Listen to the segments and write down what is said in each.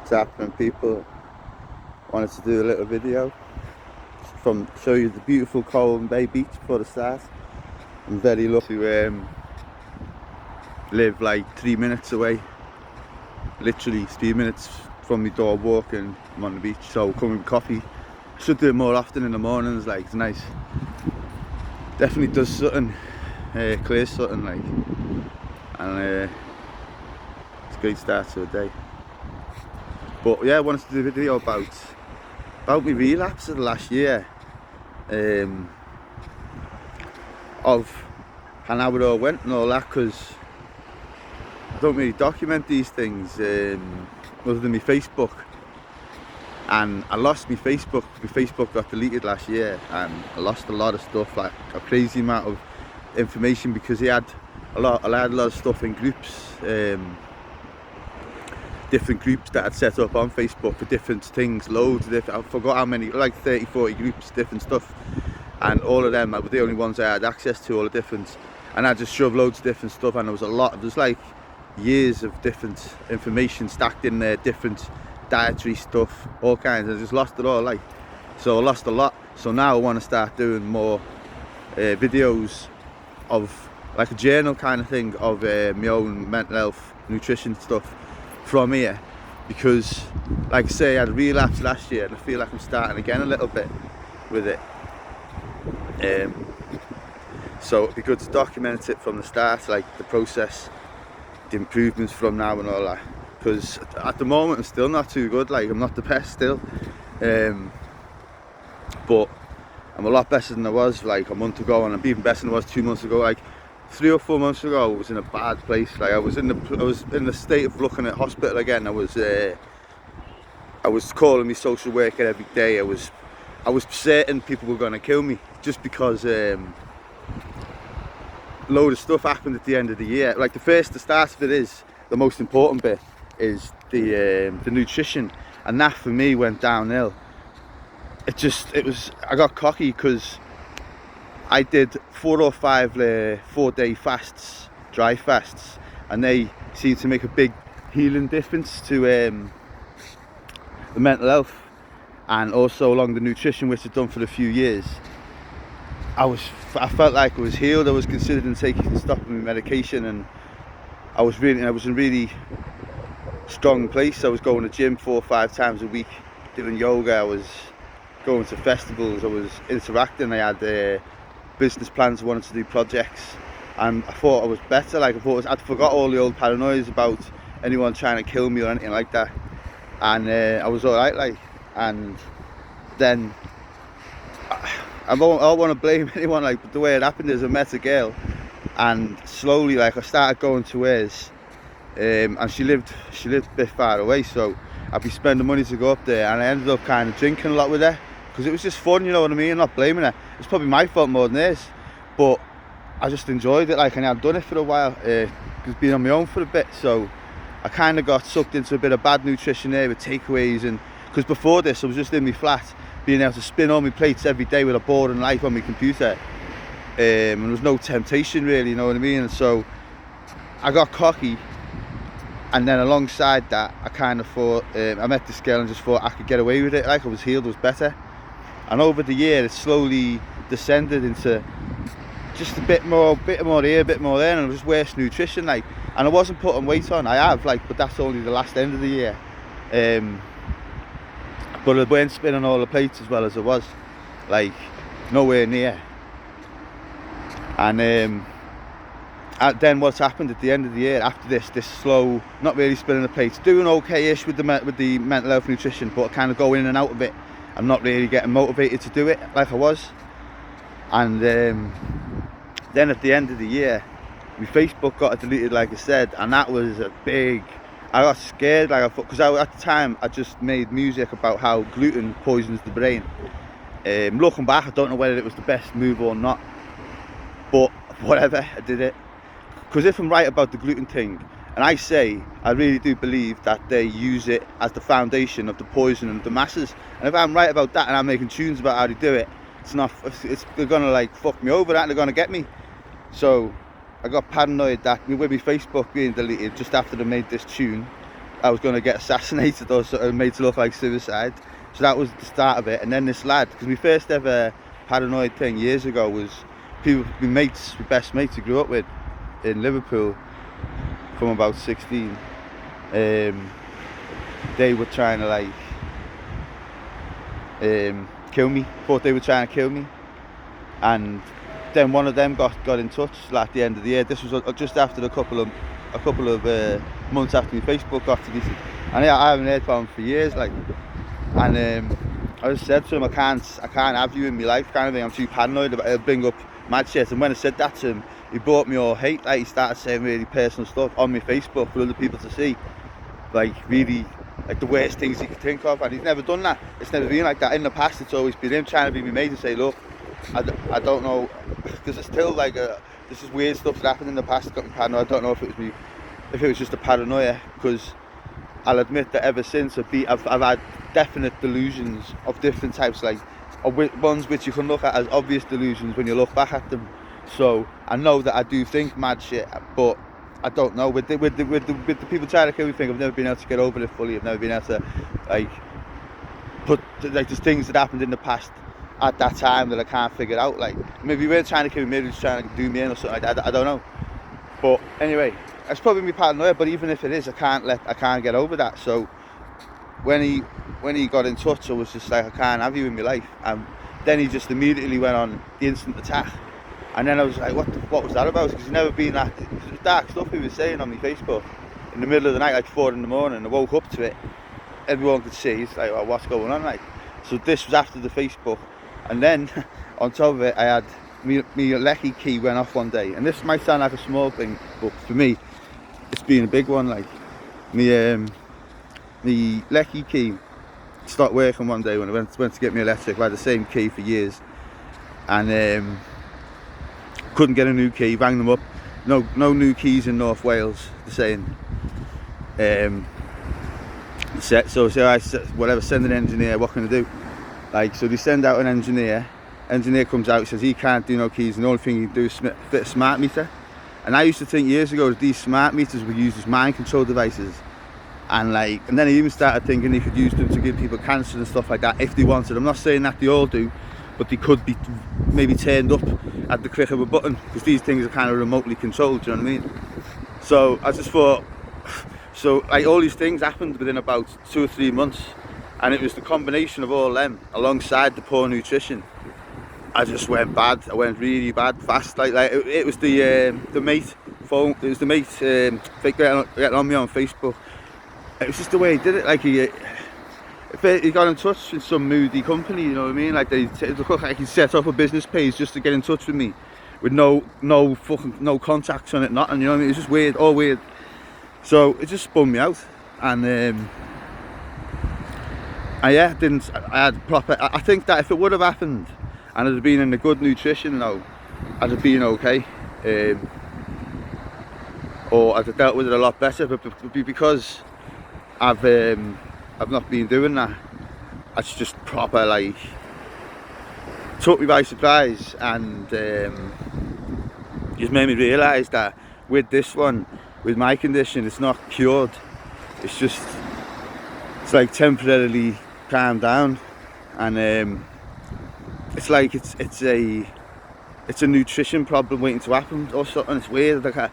What's happening, people? Wanted to do a little video from show you the beautiful Colwyn Bay beach before the start. I'm very lucky to live like 3 minutes away, literally 3 minutes from my door walking. I'm on the beach, so coming with coffee. Should do it more often in the mornings, like it's nice. Definitely does something, clears something, like, and it's a great start to a day. But yeah, I wanted to do a video about my relapse of the last year, of how it all went and all that, because I don't really document these things other than my Facebook. And I lost my Facebook. My Facebook got deleted last year, and I lost a lot of stuff, like a crazy amount of information, because I had a lot of stuff in groups, different groups that I'd set up on Facebook for different things, loads of different, I forgot how many, like 30-40 groups, different stuff, and all of them were the only ones I had access to, all the different, and I just shoved loads of different stuff, and there was a lot, there's like years of different information stacked in there, different dietary stuff, all kinds. I just lost it all, like, so I lost a lot. So now I want to start doing more videos of like a journal kind of thing of my own mental health, nutrition stuff from here, because like I say, I had a relapse last year and I feel like I'm starting again a little bit with it, so it'd be good to document it from the start, like the process, the improvements from now and all that, because at the moment I'm still not too good, like I'm not the best still, but I'm a lot better than I was like a month ago, and I'm even better than I was 2 months ago. Like 3 or 4 months ago I was in a bad place, like I was in the state of looking at hospital again. I was calling me social worker every day. I was certain people were going to kill me, just because load of stuff happened at the end of the year. Like the start of it is the most important bit, is the nutrition, and that for me went downhill. I got cocky because I did 4 or 5 4-day fasts, dry fasts, and they seem to make a big healing difference to the mental health, and also along the nutrition, which I've done for a few years. I felt like I was healed. I was considering stopping my medication, and I was in a really strong place. I was going to the gym 4 or 5 times a week, doing yoga. I was going to festivals. I was interacting. I had business plans. I wanted to do projects, and I thought I was better. Like I'd forgot all the old paranoias about anyone trying to kill me or anything like that, and I was all right. Like, and then I don't want to blame anyone, like, but the way it happened is I met a girl, and slowly, like, I started going to hers, and she lived a bit far away, so I'd be spending money to go up there, and I ended up kind of drinking a lot with her, because it was just fun, you know what I mean? I'm not blaming her. It's probably my fault more than hers, but I just enjoyed it, like, and I'd done it for a while, just being on my own for a bit, so I kind of got sucked into a bit of bad nutrition there with takeaways, and because before this I was just in my flat, being able to spin all my plates every day with a boring life on my computer, and there was no temptation really, you know what I mean? And so I got cocky, and then alongside that I kind of thought, I met this girl and just thought I could get away with it, like I was healed, I was better. And over the year it slowly descended into just a bit more here, a bit more there, and it was just worse nutrition, like, and I wasn't putting weight on. I have, like, but that's only the last end of the year, but I weren't spinning all the plates as well as I was, like, nowhere near. And then what's happened at the end of the year, after this slow, not really spinning the plates, doing okay-ish with the mental health nutrition, but kind of going in and out of it, and not really getting motivated to do it like I was. And then at the end of the year, my Facebook got deleted, like I said, and that was a big, I got scared, like, because at the time I just made music about how gluten poisons the brain. Looking back, I don't know whether it was the best move or not, but whatever, I did it. Because if I'm right about the gluten thing, and I really do believe that they use it as the foundation of the poison of the masses, and if I'm right about that and I'm making tunes about how to do it, they're gonna, like, fuck me over, that they're gonna get me. So I got paranoid that with my Facebook being deleted just after they made this tune, I was going to get assassinated or sort of made to look like suicide. So that was the start of it. And then this lad, because my first ever paranoid thing years ago was people, my best mates who grew up with in Liverpool from about 16. They were trying to like kill me, thought they were trying to kill me. And then one of them got in touch like at the end of the year. This was just after a couple of months after my Facebook got deleted, and I haven't heard from him for years. Like, and I just said to him, I can't have you in my life, kind of thing. I'm too paranoid about it'll bring up mad shit. And when I said that to him, he brought me all hate. Like, he started saying really personal stuff on my Facebook for other people to see, like really like the worst things he could think of. And he's never done that. It's never been like that in the past. It's always been him trying to be my mate and say, look, I don't know, because it's still like this is weird stuff that happened in the past that got me paranoid. I don't know if it was just a paranoia, because I'll admit that ever since I've had definite delusions of different types, like ones which you can look at as obvious delusions when you look back at them. So I know that I do think mad shit, but I don't know, with the people trying to kill me thing, I've never been able to get over it fully. I've never been able to like put like there's things that happened in the past at that time that I can't figure out. Like, maybe we weren't trying to kill me, maybe he was trying to do me in or something like that. I don't know. But anyway, it's probably me paranoia, but even if it is, I can't get over that. So when he got in touch, I was just like, I can't have you in my life. And then he just immediately went on the instant attack. And then I was like, what was that about? Because he's never been that. It was dark stuff he was saying on my Facebook in the middle of the night, like 4 in the morning. I woke up to it. Everyone could see. It's like, well, what's going on? Like, so this was after the Facebook. And then on top of it, I had my Lecky key went off one day. And this might sound like a small thing, but for me, it's been a big one. Like, my Lecky key stopped working one day when I went to get my electric. I had the same key for years, and couldn't get a new key. Rang them up, no new keys in North Wales. They're saying, so I said, whatever, send an engineer. What can I do? Like, so they send out an engineer. Engineer comes out, says he can't do no keys, and the only thing he can do is fit a smart meter. And I used to think years ago that these smart meters were used as mind control devices, and then I even started thinking he could use them to give people cancer and stuff like that if they wanted. I'm not saying that they all do, but they could be maybe turned up at the click of a button, because these things are kind of remotely controlled, do you know what I mean? So I just thought, so like all these things happened within about 2 or 3 months, and it was the combination of all them alongside the poor nutrition. I just went bad. I went really bad fast. Like it was the mate phone. It was the mate getting on me on Facebook. It was just the way he did it. Like he got in touch with some moody company. You know what I mean? Like they look like he set up a business page just to get in touch with me, with no contacts on it, nothing. You know what I mean? It was just weird, all weird. So it just spun me out, and I had proper. I think that if it would have happened, and I'd have been in a good nutrition now, I'd have been okay, or I'd have dealt with it a lot better. But because I've not been doing that, it's just proper like took me by surprise, and just made me realise that with this one, with my condition, it's not cured. It's like temporarily calmed down, and it's like it's a nutrition problem waiting to happen or something. It's weird, like,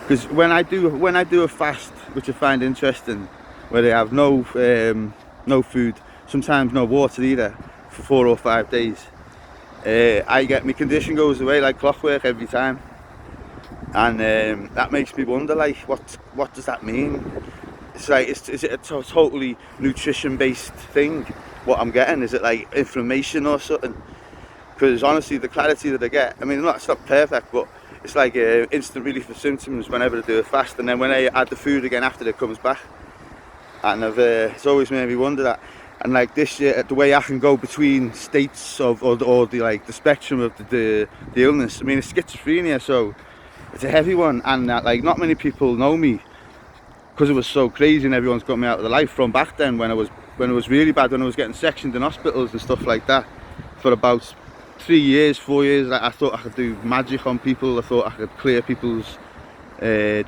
because when I do a fast, which I find interesting, where they have no food, sometimes no water either, for 4 or 5 days, I get my condition goes away like clockwork every time, and that makes me wonder, like, what does that mean? It's like, is it a totally nutrition based thing? What I'm getting, is it like inflammation or something? Because honestly, the clarity that I get, I mean, it's not perfect, but it's like instant relief of symptoms whenever I do a fast, and then when I add the food again after, it comes back. And it's always made me wonder that. And like this year, the way I can go between states of or the like the spectrum of the illness. I mean, it's schizophrenia, so it's a heavy one, and like not many people know me because it was so crazy, and everyone's got me out of the life from back then when it was really bad, when I was getting sectioned in hospitals and stuff like that for about 3 years, 4 years. Like, I thought I could do magic on people. I thought I could clear people's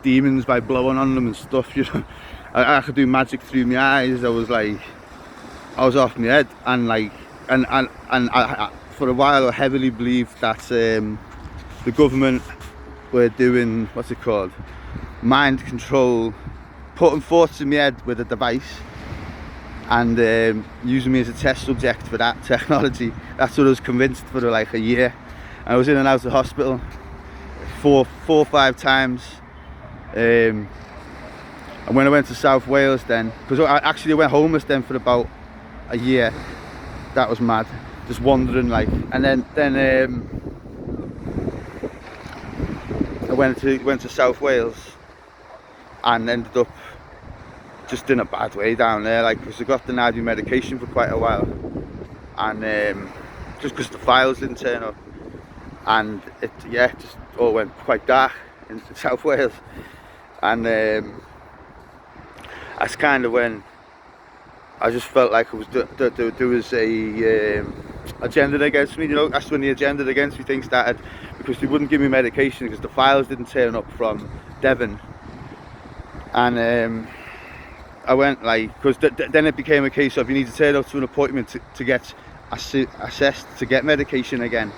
demons by blowing on them and stuff. You know, I could do magic through my eyes. I was off my head, and I for a while I heavily believed that the government were doing, what's it called, mind control, putting thoughts in my head with a device and using me as a test subject for that technology. That's what I was convinced for like a year. I was in and out of the hospital four or five times. And when I went to South Wales then, because I actually went homeless then for about a year. That was mad, just wandering like. And then I went to South Wales and ended up just in a bad way down there, like, because I got denied my medication for quite a while, and just because the files didn't turn up, and it just all went quite dark in South Wales. And that's kind of when I just felt like it was there was a agenda against me, you know. That's when the agenda against me thing started, because they wouldn't give me medication because the files didn't turn up from Devon. And I went like, because then it became a case of you need to turn up to an appointment to get assessed to get medication again.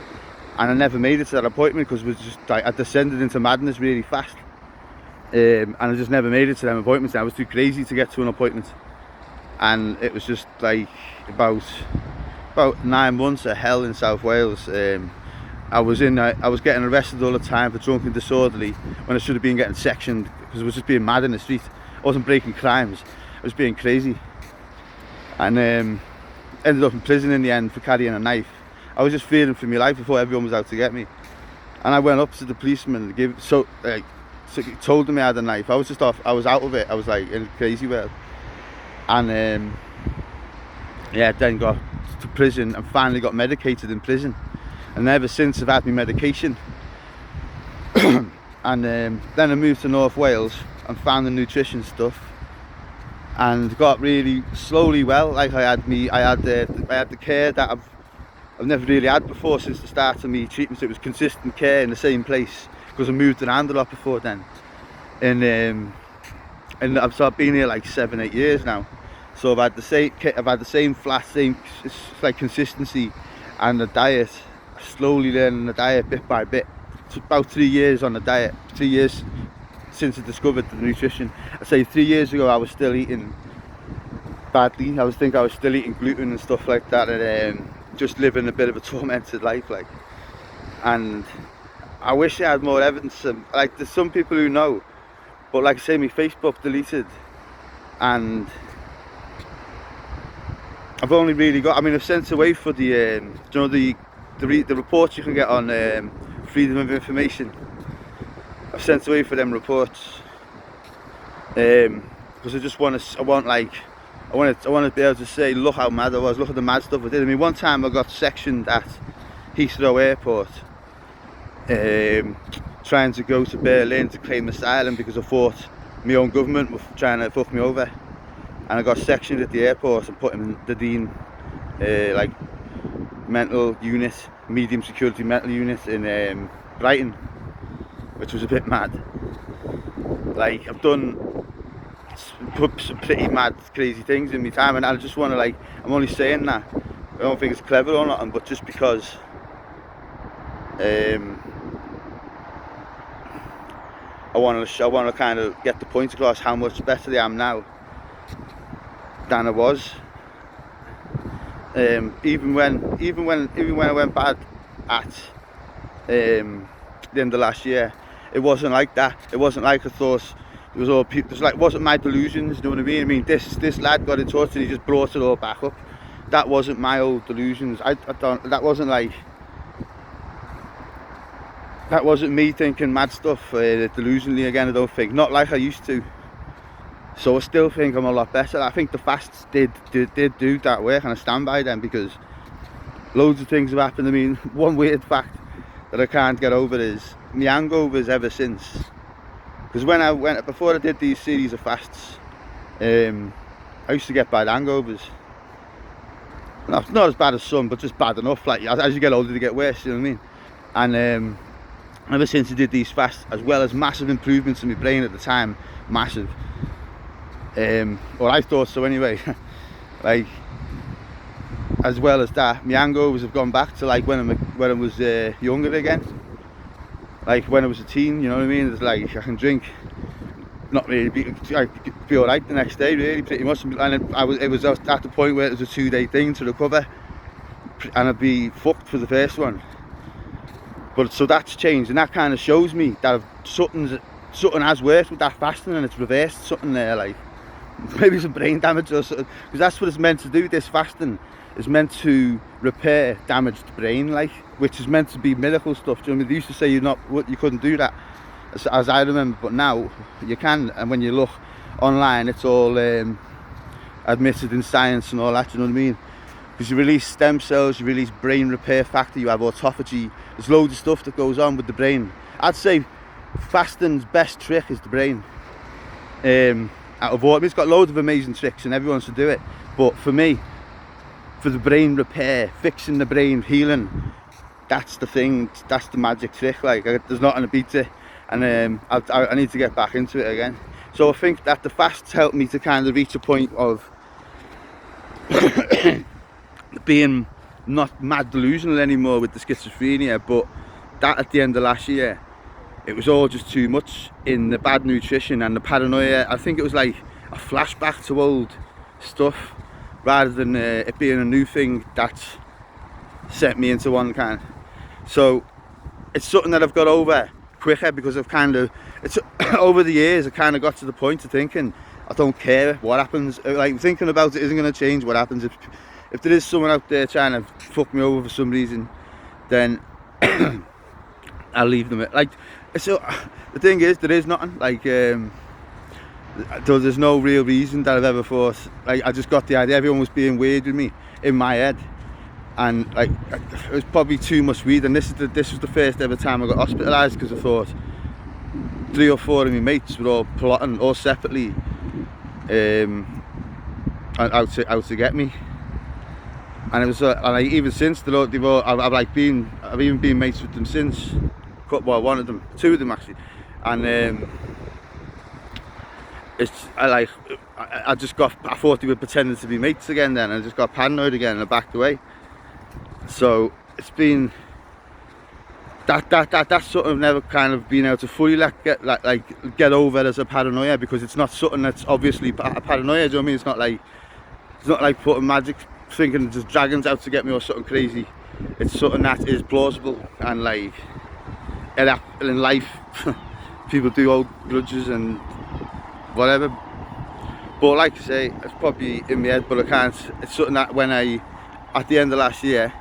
And I never made it to that appointment because it was just like I descended into madness really fast. And I just never made it to them appointments. I was too crazy to get to an appointment, and it was just like about 9 months of hell in South Wales. I was getting arrested all the time for drunk and disorderly when I should have been getting sectioned, because I was just being mad in the street. I wasn't breaking crimes, I was being crazy. And ended up in prison in the end for carrying a knife. I was just fearing for my life before everyone was out to get me. And I went up to the policeman and told him I had a knife. I was just off, I was out of it, I was like in a crazy world. And then got to prison and finally got medicated in prison. And ever since I've had my medication. And then I moved to North Wales and found the nutrition stuff and got really slowly well. Like I had the care that I've never really had before since the start of my treatment. It was consistent care in the same place, because I moved around a lot before then. And I've been here like 7-8 years now. So I've had the same flat, it's like consistency, and the diet, slowly learning the diet bit by bit. It's about 3 years on the diet, 3 years since I discovered the nutrition. I say 3 years ago I was still eating badly. I think I was still eating gluten and stuff like that, and just living a bit of a tormented life, like. And I wish I had more evidence. Like, there's some people who know, but like I say, my Facebook deleted, and I've only really got, I've sent away for the the reports you can get on freedom of information. I've sent away for them reports because I want to be able to say, look how mad I was, look at the mad stuff I did. One time I got sectioned at Heathrow Airport, trying to go to Berlin to claim asylum because I thought my own government were trying to fuck me over, and I got sectioned at the airport and put in the Dean like mental unit, medium security mental unit in Brighton, which was a bit mad. Like, I've done some pretty mad, crazy things in my time, and I just want to, like, I'm only saying that, I don't think it's clever or nothing, but just because I want to kind of get the point across how much better I am now than I was. Even when I went bad at the end of last year, it wasn't like that. It wasn't like I thought it was all people. It wasn't my delusions. You know what I mean? This lad got in touch and he just brought it all back up. That wasn't my old delusions. That wasn't me thinking mad stuff delusionally again. I don't think, not like I used to. So I still think I'm a lot better. I think the fasts did do that work, and I stand by them, because loads of things have happened. One weird fact that I can't get over is my hangovers ever since. Because before I did these series of fasts, I used to get bad hangovers. Not as bad as some, but just bad enough. Like, as you get older, they get worse. You know what I mean? And ever since I did these fasts, as well as massive improvements in my brain at the time, massive. Or I thought so anyway. Like, as well as that, my hangovers have gone back to like when I was younger again. Like when I was a teen, you know what I mean? It's like I can drink, not really, be alright the next day, really, pretty much. And it was at the point where it was a 2-day thing to recover, and I'd be fucked for the first one. But so that's changed, and that kind of shows me that something has worked with that fasting, and it's reversed something there, like maybe some brain damage or something, because that's what it's meant to do. This fasting is meant to repair damaged brain, like, which is meant to be miracle stuff. Do you know what I mean? They used to say you couldn't do that, as I remember, but now you can. And when you look online, it's all admitted in science and all that. Do you know what I mean? Because you release stem cells, you release brain repair factor, you have autophagy. There's loads of stuff that goes on with the brain. I'd say fasting's best trick is the brain. Out of all, I mean, it's got loads of amazing tricks and everyone should do it. But for me, for the brain repair, fixing the brain, healing, that's the thing, that's the magic trick. Like, there's nothing to beat it. And I need to get back into it again. So I think that the fasts helped me to kind of reach a point of being not mad delusional anymore with the schizophrenia, but that at the end of last year, it was all just too much in the bad nutrition and the paranoia. I think it was like a flashback to old stuff rather than it being a new thing that sent me into one kind. So it's something that I've got over quicker, because I've kind of, it's over the years I kind of got to the point of thinking I don't care what happens. Like, thinking about it isn't going to change what happens. If there is someone out there trying to fuck me over for some reason, then I'll leave them. Like, so the thing is, there is nothing. Like, there's no real reason that I've ever thought. Like, I just got the idea everyone was being weird with me in my head, and like it was probably too much weed. And this was the first ever time I got hospitalised, because I thought 3 or 4 of my mates were all plotting, all separately, out to get me. And it was like, even since I've even been mates with them since. Well, one of them, 2 of them actually, and I thought they were pretending to be mates again. Then I just got paranoid again and I backed away. So it's been that sort of never kind of been able to fully get over as a paranoia, because it's not something that's obviously a paranoia. Do you know what I mean? It's not like putting magic, thinking there's dragons out to get me or something crazy. It's something that is plausible, and like in life people do hold grudges and whatever, but like I say, it's probably in my head, but I can't. It's something that at the end of last year,